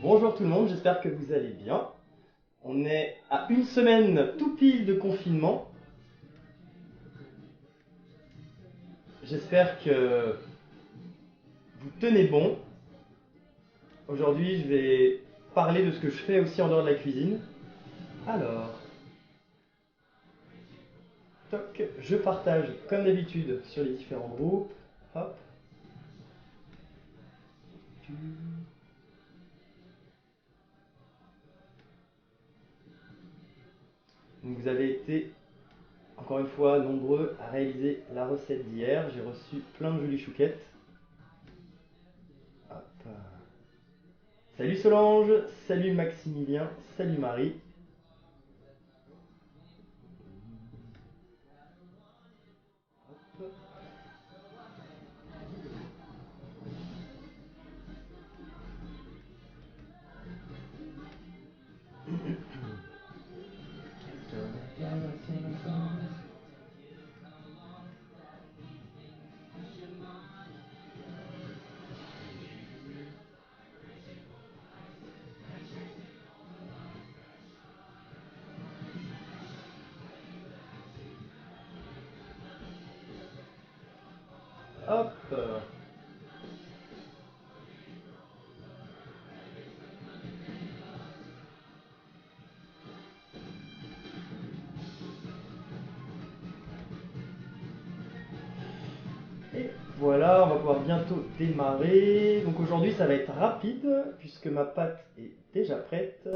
Bonjour tout le monde, j'espère que vous allez bien. On est à une semaine tout pile de confinement. J'espère que vous tenez bon. Aujourd'hui, je vais parler de ce que je fais aussi en dehors de la cuisine. Alors, toc, je partage comme d'habitude sur les différents groupes. Hop. Donc vous avez été encore une fois nombreux à réaliser la recette d'hier. J'ai reçu plein de jolies chouquettes. Hop. Salut Solange, salut Maximilien, salut Marie. Hop. Hop. Et voilà, on va pouvoir bientôt démarrer. Donc aujourd'hui, ça va être rapide puisque ma pâte est déjà prête.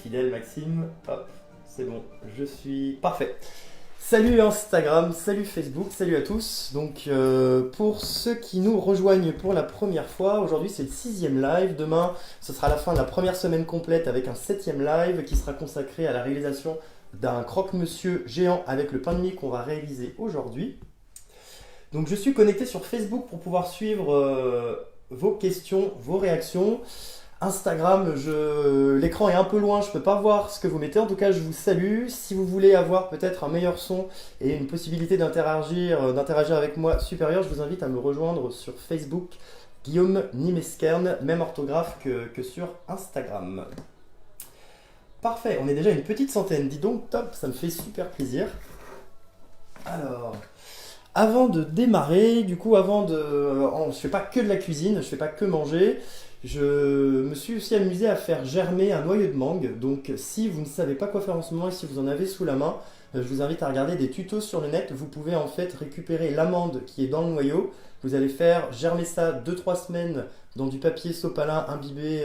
Fidèle Maxime, hop, c'est bon, je suis parfait. Salut Instagram, salut Facebook, salut à tous. Donc pour ceux qui nous rejoignent pour la première fois, aujourd'hui c'est le sixième live. Demain, ce sera la fin de la première semaine complète avec un septième live qui sera consacré à la réalisation d'un croque-monsieur géant avec le pain de mie qu'on va réaliser aujourd'hui. Donc je suis connecté sur Facebook pour pouvoir suivre vos questions, vos réactions. Instagram, l'écran est un peu loin, je ne peux pas voir ce que vous mettez. En tout cas, je vous salue. Si vous voulez avoir peut-être un meilleur son et une possibilité d'interagir avec moi supérieure, je vous invite à me rejoindre sur Facebook, Guillaume Nimeskern, même orthographe que sur Instagram. Parfait, on est déjà une petite centaine. Dis donc, top, ça me fait super plaisir. Alors, avant de démarrer, du coup, je fais pas que de la cuisine, je fais pas que manger. Je me suis aussi amusé à faire germer un noyau de mangue. Donc, si vous ne savez pas quoi faire en ce moment et si vous en avez sous la main, je vous invite à regarder des tutos sur le net. Vous pouvez en fait récupérer l'amande qui est dans le noyau. Vous allez faire germer ça 2-3 semaines dans du papier sopalin imbibé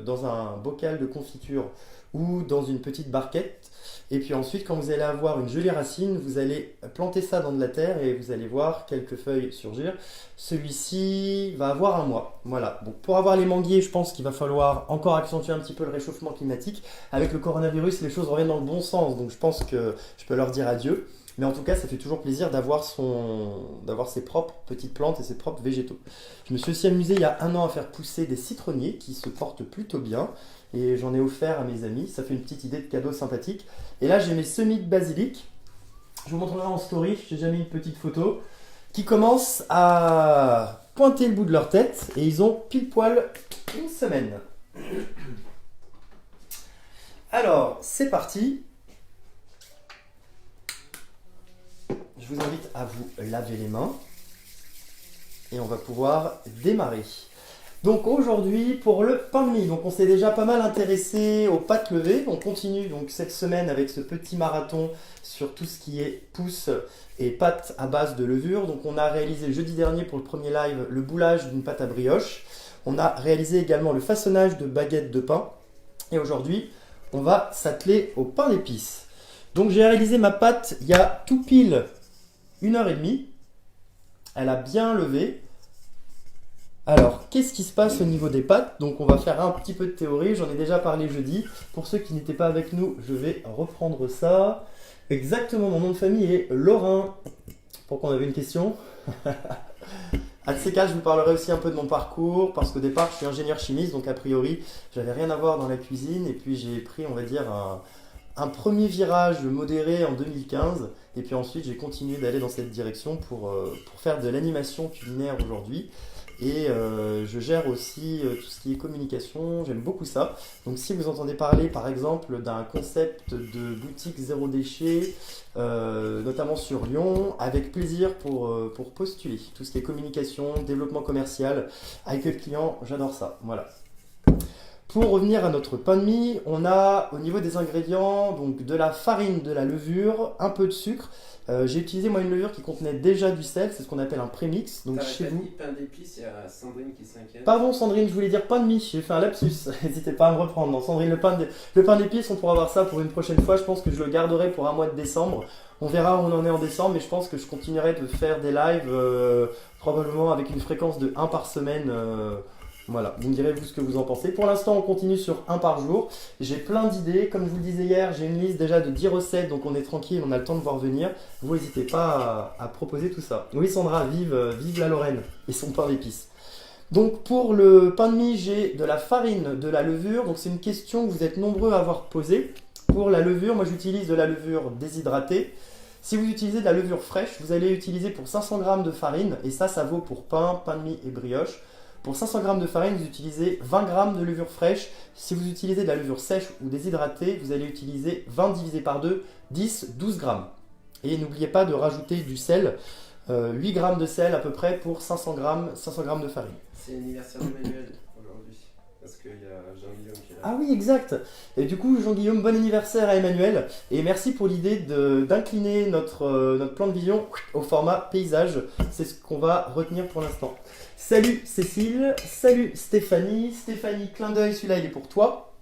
dans un bocal de confiture ou dans une petite barquette. Et puis ensuite, quand vous allez avoir une jolie racine, vous allez planter ça dans de la terre et vous allez voir quelques feuilles surgir. Celui-ci va avoir un mois. Voilà. Donc pour avoir les manguiers, je pense qu'il va falloir encore accentuer un petit peu le réchauffement climatique. Avec le coronavirus, les choses reviennent dans le bon sens. Donc je pense que je peux leur dire adieu. Mais en tout cas, ça fait toujours plaisir d'avoir ses propres petites plantes et ses propres végétaux. Je me suis aussi amusé il y a un an à faire pousser des citronniers qui se portent plutôt bien. Et j'en ai offert à mes amis. Ça fait une petite idée de cadeau sympathique. Et là, j'ai mes semis de basilic. Je vous montrerai en story. J'ai déjà mis une petite photo qui commence à pointer le bout de leur tête. Et ils ont pile poil une semaine. Alors, c'est parti. Je vous invite à vous laver les mains. Et on va pouvoir démarrer. Donc aujourd'hui pour le pain de mie, donc on s'est déjà pas mal intéressé aux pâtes levées. On continue donc cette semaine avec ce petit marathon sur tout ce qui est pousses et pâtes à base de levure. Donc on a réalisé jeudi dernier pour le premier live le boulage d'une pâte à brioche. On a réalisé également le façonnage de baguettes de pain. Et aujourd'hui on va s'atteler au pain d'épices. Donc j'ai réalisé ma pâte il y a tout pile 1h30. Elle a bien levé. Alors, qu'est-ce qui se passe au niveau des pâtes? Donc, on va faire un petit peu de théorie. J'en ai déjà parlé jeudi. Pour ceux qui n'étaient pas avec nous, je vais reprendre ça. Exactement, mon nom de famille est Laurin. Pourquoi on avait une question? À de ces cas, je vous parlerai aussi un peu de mon parcours, parce qu'au départ, je suis ingénieur chimiste, donc a priori, j'avais rien à voir dans la cuisine. Et puis, j'ai pris, on va dire, un premier virage modéré en 2015. Et puis ensuite, j'ai continué d'aller dans cette direction pour faire de l'animation culinaire aujourd'hui. et je gère aussi tout ce qui est communication, j'aime beaucoup ça. Donc si vous entendez parler par exemple d'un concept de boutique zéro déchet, notamment sur Lyon, avec plaisir pour postuler. Tout ce qui est communication, développement commercial, accueil client, j'adore ça. Voilà. Pour revenir à notre pain de mie, on a au niveau des ingrédients donc de la farine, de la levure, un peu de sucre. J'ai utilisé moi une levure qui contenait déjà du sel, c'est ce qu'on appelle un prémix. Donc chez vous. Pain d'épices, il y a Sandrine qui s'inquiète. Pardon Sandrine, je voulais dire pain de mie, j'ai fait un lapsus. N'hésitez pas à me reprendre. Non, Sandrine, le pain d'épices, on pourra voir ça pour une prochaine fois. Je pense que je le garderai pour un mois de décembre. On verra où on en est en décembre, mais je pense que je continuerai de faire des lives probablement avec une fréquence de 1 par semaine. Voilà, vous me direz vous ce que vous en pensez. Pour l'instant, on continue sur 1 par jour. J'ai plein d'idées. Comme je vous le disais hier, j'ai une liste déjà de 10 recettes, donc on est tranquille, on a le temps de voir venir. Vous n'hésitez pas à proposer tout ça. Oui, Sandra, vive la Lorraine et son pain d'épices. Donc pour le pain de mie, j'ai de la farine, de la levure. Donc c'est une question que vous êtes nombreux à avoir posée. Pour la levure, moi j'utilise de la levure déshydratée. Si vous utilisez de la levure fraîche, vous allez utiliser pour 500 g de farine, et ça vaut pour pain, pain de mie et brioche. Pour 500 g de farine, vous utilisez 20 g de levure fraîche. Si vous utilisez de la levure sèche ou déshydratée, vous allez utiliser 20 divisé par 2, 10, 12 g. Et n'oubliez pas de rajouter du sel, 8 g de sel à peu près pour 500 g de farine. C'est l'anniversaire d'Emmanuel aujourd'hui, parce qu'il y a Jean-Guillaume qui est là. Ah oui, exact. Et du coup, Jean-Guillaume, bon anniversaire à Emmanuel. Et merci pour l'idée d'incliner notre plan de vision au format paysage. C'est ce qu'on va retenir pour l'instant. Salut Cécile, salut Stéphanie. Stéphanie, clin d'œil, celui-là il est pour toi.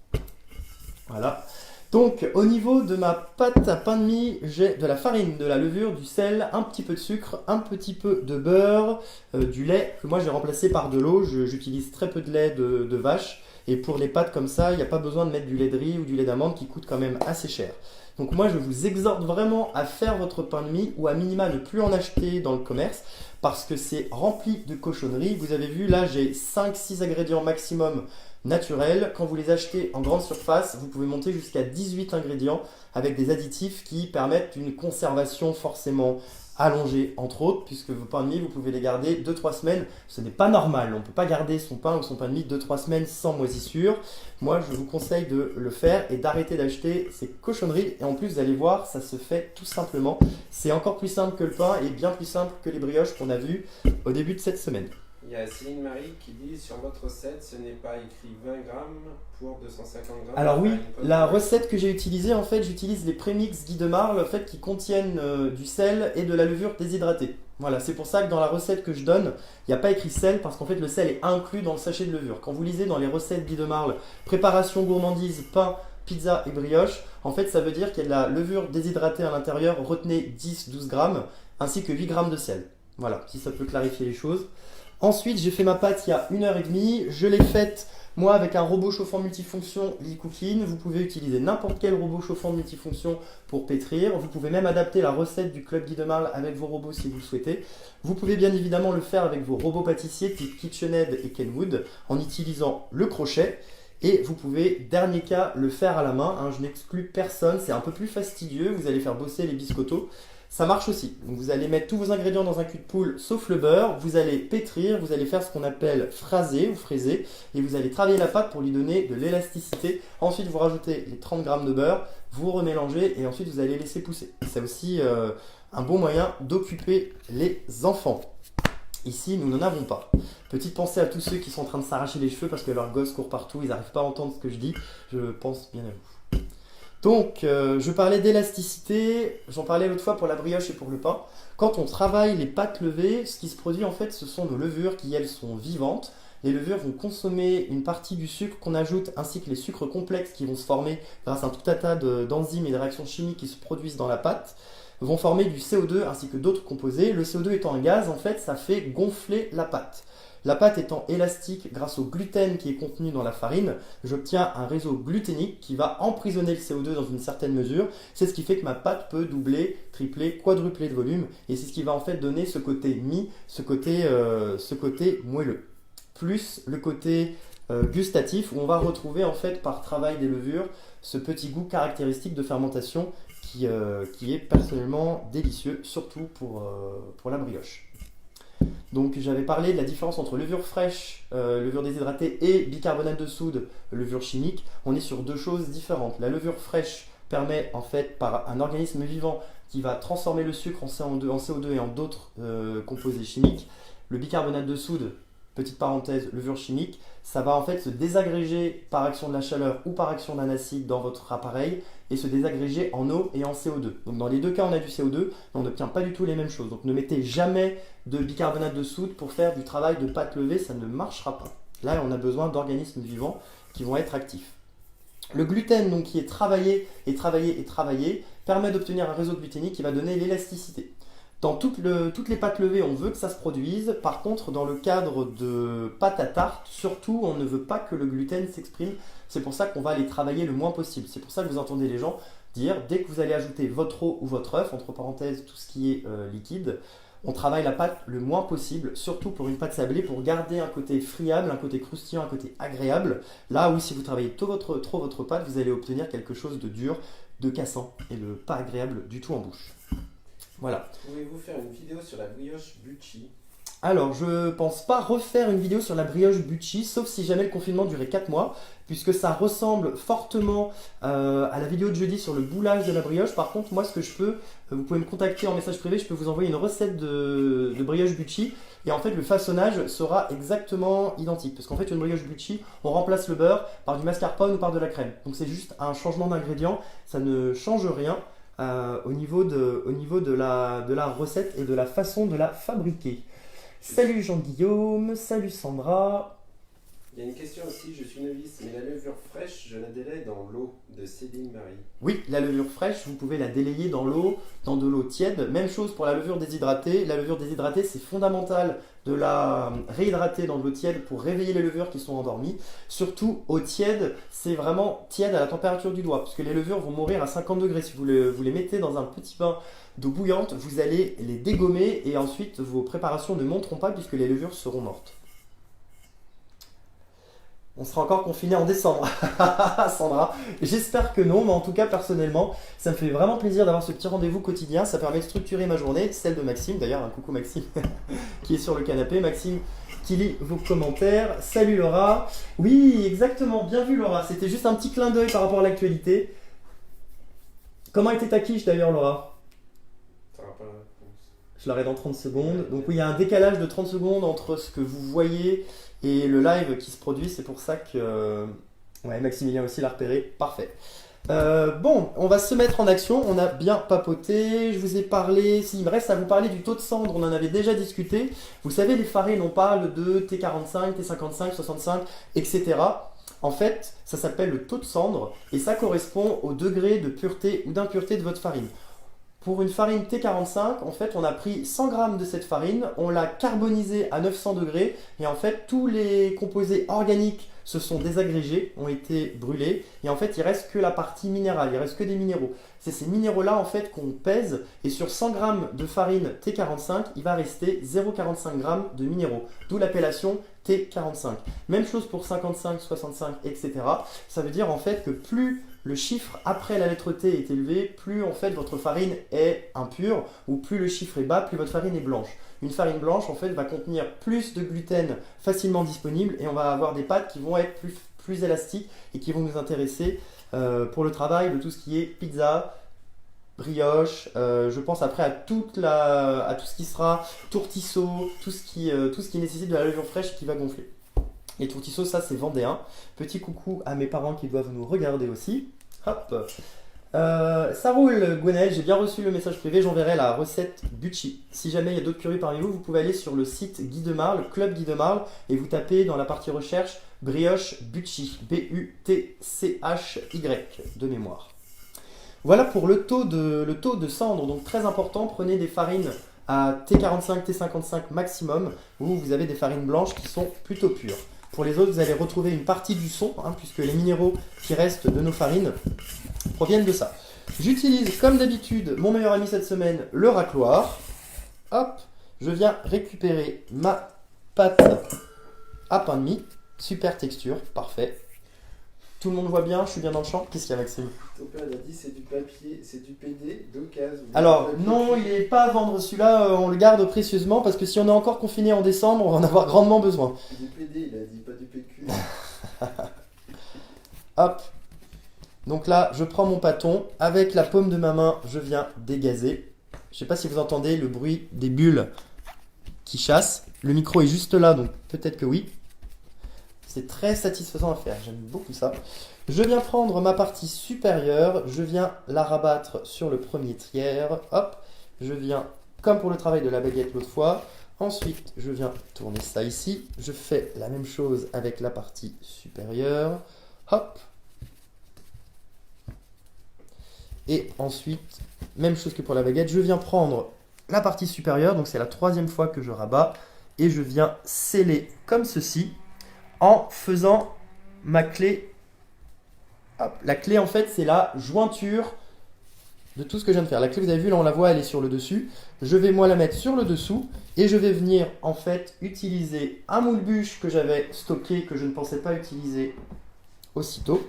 Voilà. Donc au niveau de ma pâte à pain de mie, j'ai de la farine, de la levure, du sel, un petit peu de sucre, un petit peu de beurre, du lait que moi j'ai remplacé par de l'eau. J'utilise très peu de lait de vache. Et pour les pâtes comme ça, il n'y a pas besoin de mettre du lait de riz ou du lait d'amande qui coûte quand même assez cher. Donc moi je vous exhorte vraiment à faire votre pain de mie ou à minima ne plus en acheter dans le commerce parce que c'est rempli de cochonneries. Vous avez vu là j'ai 5-6 ingrédients maximum naturels. Quand vous les achetez en grande surface, vous pouvez monter jusqu'à 18 ingrédients avec des additifs qui permettent une conservation forcément allongée entre autres, puisque vos pains de mie vous pouvez les garder 2-3 semaines. Ce n'est pas normal, on ne peut pas garder son pain ou son pain de mie 2-3 semaines sans moisissure. Moi je vous conseille de le faire et d'arrêter d'acheter ces cochonneries, et en plus vous allez voir ça se fait tout simplement. C'est encore plus simple que le pain et bien plus simple que les brioches qu'on a vues au début de cette semaine. Il y a Céline Marie qui dit sur votre recette, ce n'est pas écrit 20 grammes pour 250 grammes. Alors oui, la recette que j'ai utilisée, en fait, j'utilise les prémix Guy de Marle en fait, qui contiennent du sel et de la levure déshydratée. Voilà, c'est pour ça que dans la recette que je donne, il n'y a pas écrit sel parce qu'en fait le sel est inclus dans le sachet de levure. Quand vous lisez dans les recettes Guy de Marle, préparation gourmandise, pain, pizza et brioche, en fait ça veut dire qu'il y a de la levure déshydratée à l'intérieur, retenez 10-12 grammes, ainsi que 8 grammes de sel. Voilà, si ça peut clarifier les choses. Ensuite, j'ai fait ma pâte il y a 1h30. Je l'ai faite, moi, avec un robot chauffant multifonction Lee Cooking. Vous pouvez utiliser n'importe quel robot chauffant multifonction pour pétrir. Vous pouvez même adapter la recette du Club Guy de Marle avec vos robots si vous le souhaitez. Vous pouvez bien évidemment le faire avec vos robots pâtissiers type KitchenAid et Kenwood en utilisant le crochet. Et vous pouvez, dernier cas, le faire à la main. Je n'exclus personne, c'est un peu plus fastidieux. Vous allez faire bosser les biscottos. Ça marche aussi. Donc vous allez mettre tous vos ingrédients dans un cul de poule sauf le beurre, vous allez pétrir, vous allez faire ce qu'on appelle phraser ou fraiser et vous allez travailler la pâte pour lui donner de l'élasticité. Ensuite vous rajoutez les 30 g de beurre, vous remélangez et ensuite vous allez laisser pousser. C'est aussi un bon moyen d'occuper les enfants. Ici, nous n'en avons pas. Petite pensée à tous ceux qui sont en train de s'arracher les cheveux parce que leurs gosses courent partout, ils n'arrivent pas à entendre ce que je dis. Je pense bien à vous. Donc, je parlais d'élasticité, j'en parlais l'autre fois pour la brioche et pour le pain. Quand on travaille les pâtes levées, ce qui se produit en fait, ce sont nos levures qui, elles, sont vivantes. Les levures vont consommer une partie du sucre qu'on ajoute, ainsi que les sucres complexes qui vont se former grâce à un tout un tas d'enzymes et de réactions chimiques qui se produisent dans la pâte, vont former du CO2 ainsi que d'autres composés. Le CO2 étant un gaz, en fait, ça fait gonfler la pâte. La pâte étant élastique grâce au gluten qui est contenu dans la farine, j'obtiens un réseau gluténique qui va emprisonner le CO2 dans une certaine mesure. C'est ce qui fait que ma pâte peut doubler, tripler, quadrupler de volume et c'est ce qui va en fait donner ce côté mie, ce côté moelleux. Plus le côté gustatif où on va retrouver en fait par travail des levures ce petit goût caractéristique de fermentation qui est personnellement délicieux, surtout pour la brioche. Donc j'avais parlé de la différence entre levure fraîche, levure déshydratée et bicarbonate de soude, levure chimique. On est sur deux choses différentes. La levure fraîche permet en fait par un organisme vivant qui va transformer le sucre en CO2 et en d'autres composés chimiques. Le bicarbonate de soude, petite parenthèse, levure chimique, ça va en fait se désagréger par action de la chaleur ou par action d'un acide dans votre appareil et se désagréger en eau et en CO2. Donc dans les deux cas on a du CO2, mais on n'obtient pas du tout les mêmes choses. Donc ne mettez jamais de bicarbonate de soude pour faire du travail de pâte levée, ça ne marchera pas. Là on a besoin d'organismes vivants qui vont être actifs. Le gluten donc, qui est travaillé et travaillé et travaillé permet d'obtenir un réseau gluténique qui va donner l'élasticité. Dans toutes les pâtes levées, on veut que ça se produise. Par contre, dans le cadre de pâte à tarte, surtout, on ne veut pas que le gluten s'exprime. C'est pour ça qu'on va les travailler le moins possible. C'est pour ça que vous entendez les gens dire, dès que vous allez ajouter votre eau ou votre œuf, entre parenthèses, tout ce qui est liquide, on travaille la pâte le moins possible, surtout pour une pâte sablée, pour garder un côté friable, un côté croustillant, un côté agréable. Là où si vous travaillez trop votre pâte, vous allez obtenir quelque chose de dur, de cassant et de pas agréable du tout en bouche. Voilà. Pouvez-vous faire une vidéo sur la brioche Bucci? Alors, je pense pas refaire une vidéo sur la brioche Bucci, sauf si jamais le confinement durait 4 mois, puisque ça ressemble fortement à la vidéo de jeudi sur le boulage de la brioche. Par contre, moi, ce que je peux, vous pouvez me contacter en message privé, je peux vous envoyer une recette de brioche Bucci, et en fait, le façonnage sera exactement identique, parce qu'en fait, une brioche Bucci, on remplace le beurre par du mascarpone ou par de la crème. Donc, c'est juste un changement d'ingrédients, ça ne change rien. Au niveau de la recette et de la façon de la fabriquer. Salut Jean-Guillaume, salut Sandra. Il y a une question aussi, je suis novice, mais la levure fraîche, je la délaie dans l'eau, de Céline Marie. Oui, la levure fraîche, vous pouvez la délayer dans l'eau, dans de l'eau tiède. Même chose pour la levure déshydratée. La levure déshydratée, c'est fondamental de la réhydrater dans de l'eau tiède pour réveiller les levures qui sont endormies. Surtout, eau tiède, c'est vraiment tiède à la température du doigt, parce que les levures vont mourir à 50 degrés. Si vous les mettez dans un petit bain d'eau bouillante, vous allez les dégommer et ensuite vos préparations ne monteront pas puisque les levures seront mortes. On sera encore confiné en décembre, Sandra. J'espère que non, mais en tout cas, personnellement, ça me fait vraiment plaisir d'avoir ce petit rendez-vous quotidien. Ça permet de structurer ma journée, celle de Maxime. D'ailleurs, un coucou Maxime qui est sur le canapé. Maxime qui lit vos commentaires. Salut Laura. Oui, exactement. Bien vu Laura. C'était juste un petit clin d'œil par rapport à l'actualité. Comment était ta quiche d'ailleurs, Laura? Je l'arrête dans 30 secondes. Donc oui, il y a un décalage de 30 secondes entre ce que vous voyez et le live qui se produit. C'est pour ça que... Ouais, Maximilien aussi l'a repéré. Parfait. Bon, on va se mettre en action. On a bien papoté. Je vous ai parlé... S'il me reste à vous parler du taux de cendre, on en avait déjà discuté. Vous savez, les farines, on parle de T45, T55, 65, etc. En fait, ça s'appelle le taux de cendre et ça correspond au degré de pureté ou d'impureté de votre farine. Pour une farine T45, en fait, on a pris 100 g de cette farine, on l'a carbonisée à 900 degrés et en fait, tous les composés organiques se sont désagrégés, ont été brûlés et en fait, il reste que la partie minérale, il reste que des minéraux. C'est ces minéraux-là en fait qu'on pèse et sur 100 g de farine T45, il va rester 0,45 g de minéraux, d'où l'appellation T45. Même chose pour 55, 65, etc. Ça veut dire en fait que plus le chiffre après la lettre T est élevé, plus en fait votre farine est impure, ou plus le chiffre est bas, plus votre farine est blanche. Une farine blanche en fait va contenir plus de gluten facilement disponible et on va avoir des pâtes qui vont être plus élastiques et qui vont nous intéresser pour le travail de tout ce qui est pizza, brioche, je pense après à tout ce qui sera tourticeau, tout ce qui nécessite de la levure fraîche qui va gonfler. Les tourticeaux, ça c'est vendéen. Petit coucou à mes parents qui doivent nous regarder aussi. Hop. Ça roule, Gwenel, j'ai bien reçu le message privé, j'enverrai la recette Bucci. Si jamais il y a d'autres curieux parmi vous, vous pouvez aller sur le site Guy de Marle, le club Guy de Marle, et vous tapez dans la partie recherche brioche Bucci, B-U-T-C-H-Y de mémoire. Voilà pour le taux de cendre, donc très important, prenez des farines à T45, T55 maximum, où vous avez des farines blanches qui sont plutôt pures. Pour les autres, vous allez retrouver une partie du son, puisque les minéraux qui restent de nos farines proviennent de ça. J'utilise, comme d'habitude, mon meilleur ami cette semaine, le racloir. Hop, je viens récupérer ma pâte à pain de mie. Super texture, parfait. Tout le monde voit bien, je suis bien dans le champ. Qu'est-ce qu'il y a, Maxime? Ton père il a dit c'est du papier, c'est du PD d'occasion. Alors, non, il n'est pas à vendre celui-là, on le garde précieusement parce que si on est encore confiné en décembre, on va en avoir grandement besoin. Du PD, il a dit pas du PQ. Hop. Donc là, je prends mon bâton, avec la paume de ma main, je viens dégazer. Je sais pas si vous entendez le bruit des bulles qui chassent. Le micro est juste là, donc peut-être que oui. C'est très satisfaisant à faire, j'aime beaucoup ça. Je viens prendre ma partie supérieure, je viens la rabattre sur le premier tiers. Hop, je viens, comme pour le travail de la baguette l'autre fois. Ensuite, je viens tourner ça ici. Je fais la même chose avec la partie supérieure. Hop. Et ensuite, même chose que pour la baguette, je viens prendre la partie supérieure, donc c'est la troisième fois que je rabats, et je viens sceller comme ceci, en faisant ma clé. Hop. La clé, en fait, c'est la jointure de tout ce que je viens de faire. La clé, vous avez vu, là, on la voit, elle est sur le dessus. Je vais, moi, la mettre sur le dessous, et je vais venir, en fait, utiliser un moule-bûche que j'avais stocké, que je ne pensais pas utiliser aussitôt,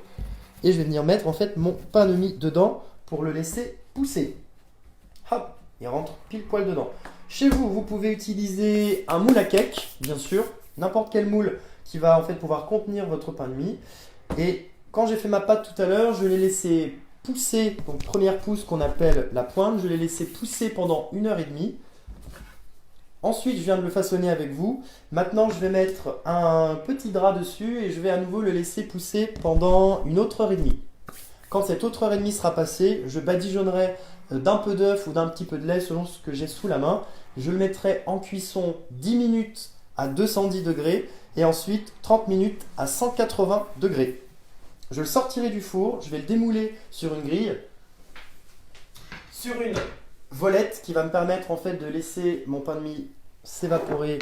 et je vais venir mettre, en fait, mon pain de mie dedans, pour le laisser pousser. Hop, il rentre pile poil dedans. Chez vous, vous pouvez utiliser un moule à cake, bien sûr, n'importe quel moule qui va en fait pouvoir contenir votre pain de mie. Et quand j'ai fait ma pâte tout à l'heure, je l'ai laissé pousser, donc première pousse qu'on appelle la pointe, je l'ai laissé pousser pendant 1h30. Ensuite, je viens de le façonner avec vous. Maintenant, je vais mettre un petit drap dessus et je vais à nouveau le laisser pousser pendant une autre heure et demie. Quand cette autre heure et demie sera passée, je badigeonnerai d'un peu d'œuf ou d'un petit peu de lait selon ce que j'ai sous la main. Je le mettrai en cuisson 10 minutes à 210 degrés et ensuite 30 minutes à 180 degrés. Je le sortirai du four, je vais le démouler sur une grille, sur une volette qui va me permettre en fait de laisser mon pain de mie s'évaporer,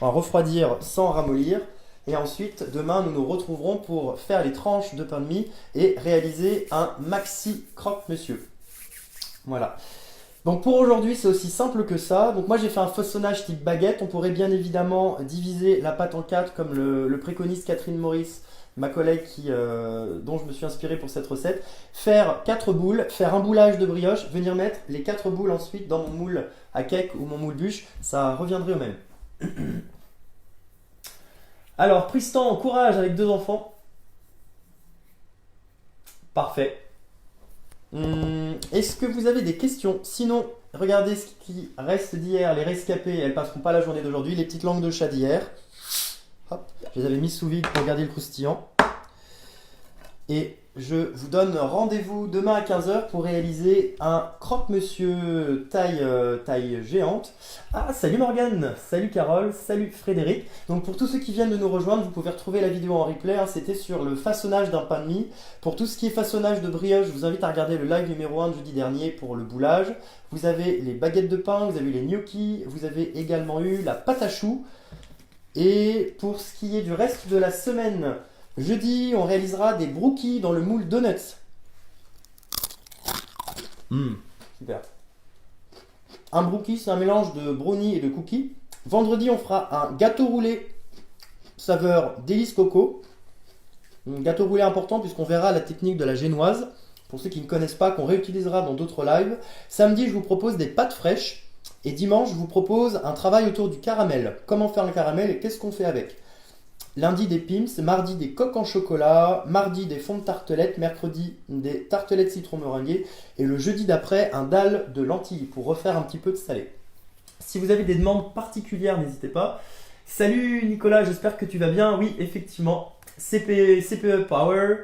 enfin refroidir sans ramollir. Et ensuite, demain, nous nous retrouverons pour faire les tranches de pain de mie et réaliser un maxi croque-monsieur. Voilà. Donc pour aujourd'hui, c'est aussi simple que ça. Donc moi, j'ai fait un façonnage type baguette. On pourrait bien évidemment diviser la pâte en 4 comme le préconise Catherine Maurice, ma collègue dont je me suis inspiré pour cette recette. Faire 4 boules, faire un boulage de brioche, venir mettre les 4 boules ensuite dans mon moule à cake ou mon moule bûche. Ça reviendrait au même. Alors, Tristan, courage avec 2 enfants. Parfait. Est-ce que vous avez des questions? Sinon, regardez ce qui reste d'hier, les rescapés, elles passeront pas la journée d'aujourd'hui, les petites langues de chat d'hier. Hop, je les avais mis sous vide pour garder le croustillant. Et je vous donne rendez-vous demain à 15h pour réaliser un croque-monsieur taille géante. Ah, salut Morgane, salut Carole, salut Frédéric. Donc pour tous ceux qui viennent de nous rejoindre, vous pouvez retrouver la vidéo en replay. C'était sur le façonnage d'un pain de mie. Pour tout ce qui est façonnage de brioche, je vous invite à regarder le live numéro 1 de jeudi dernier pour le boulage. Vous avez les baguettes de pain, vous avez les gnocchis, vous avez également eu la pâte à choux. Et pour ce qui est du reste de la semaine, jeudi, on réalisera des brookies dans le moule donuts. Super. Un brookie, c'est un mélange de brownie et de cookies. Vendredi, on fera un gâteau roulé saveur délice coco. Un gâteau roulé important puisqu'on verra la technique de la génoise. Pour ceux qui ne connaissent pas, qu'on réutilisera dans d'autres lives. Samedi, je vous propose des pâtes fraîches. Et dimanche, je vous propose un travail autour du caramel. Comment faire le caramel et qu'est-ce qu'on fait avec? Lundi des pims, mardi des coques en chocolat, mardi des fonds de tartelettes, mercredi des tartelettes citron meringuées et le jeudi d'après un dalle de lentilles pour refaire un petit peu de salé. Si vous avez des demandes particulières, n'hésitez pas. Salut Nicolas, j'espère que tu vas bien. Oui, effectivement, CPE Power.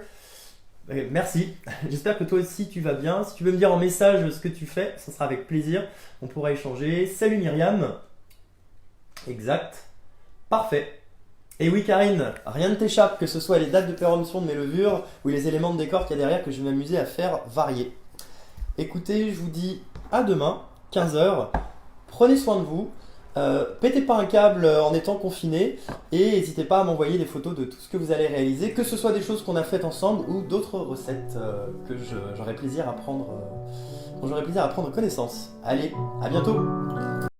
Merci, j'espère que toi aussi tu vas bien. Si tu veux me dire en message ce que tu fais, ça sera avec plaisir. On pourra échanger. Salut Myriam. Exact. Parfait. Et oui Karine, rien ne t'échappe, que ce soit les dates de péremption de mes levures ou les éléments de décor qu'il y a derrière que je vais m'amuser à faire varier. Écoutez, je vous dis à demain, 15h. Prenez soin de vous. Pétez pas un câble en étant confiné et n'hésitez pas à m'envoyer des photos de tout ce que vous allez réaliser, que ce soit des choses qu'on a faites ensemble ou d'autres recettes que j'aurai plaisir à prendre, dont j'aurai plaisir à prendre connaissance. Allez, à bientôt!